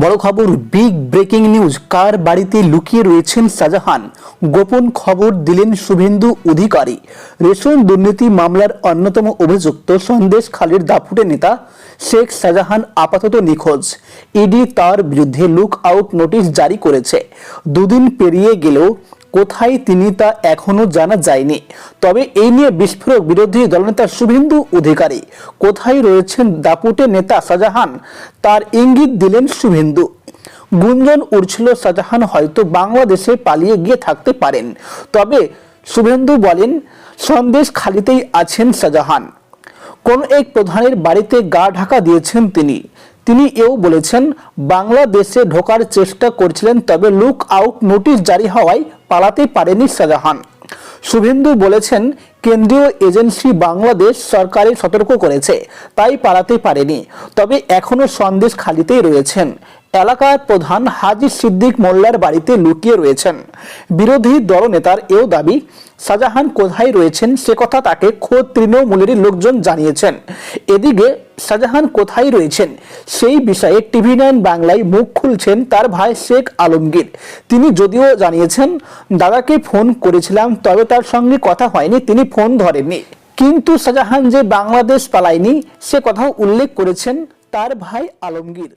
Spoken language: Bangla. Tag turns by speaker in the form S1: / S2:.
S1: বড় খবর, বিগ ব্রেকিং নিউজ। কার বাড়িতে লুকিয়ে রয়েছেন শাহজাহান? গোপন খবর দিলেন শুভেন্দু অধিকারী। রেশন দুর্নীতি মামলার অন্যতম অভিযুক্ত সন্দেশখালীর দাপুটে নেতা শেখ শাহজাহান আপাতত নিখোঁজ। ইডি তার বিরুদ্ধে লুক আউট নোটিশ জারি করেছে। দুদিন পেরিয়ে গেলেও কোথায় তিনি তা এখনো জানা যায়নি। তবে এই নিয়ে বিস্ফোরক বিরোধী দলনেতা শুভেন্দু অধিকারী। কোথায় রয়েছেন দাপুটে নেতা শাহজাহান, তার ইঙ্গিত দিলেন শুভেন্দু। গুঞ্জন উঠছিল শাহজাহান হয়তো বাংলাদেশে পালিয়ে গিয়ে থাকতে পারেন। তবে শুভেন্দু বলেন, সন্দেশখালীতেই আছেন শাহজাহান। কোন এক প্রধানের বাড়িতে গা ঢাকা দিয়েছেন তিনি এও বলেছেন, বাংলাদেশে ঢোকার চেষ্টা করছিলেন, তবে লুক আউট নোটিশ জারি হওয়ায় পালাতে পারেনি শাহজাহান। শুভেন্দু বলেছেন, কেন্দ্রীয় এজেন্সি বাংলাদেশ সরকারের সতর্ক করেছে, তাই পালাতে পারেনি, তবে এখনো সন্দেশখালীতেই রয়েছেন। এলাকার প্রধান হাজী সিদ্দিক মোল্লার বাড়িতে লুকিয়ে রয়েছেন। বিরোধী দলনেতার এও দাবি, শাহজাহান কোথায় রয়েছেন সে কথা তাকে খোদ তৃণমূলেরই লোকজন জানিয়েছেন। এদিকে শাহজাহান কোথায় রয়েছেন সেই বিষয়ে TV9 বাংলায় মুখ খুলছেন তার ভাই শেখ আলমগীর। তিনি যদিও জানিয়েছেন, দাদাকে ফোন করেছিলাম, তবে তার সঙ্গে কথা হয়নি, তিনি ফোন ধরেননি। কিন্তু শাহজাহান যে বাংলাদেশ পালায়নি সে কথাও উল্লেখ করেছেন তার ভাই আলমগীর।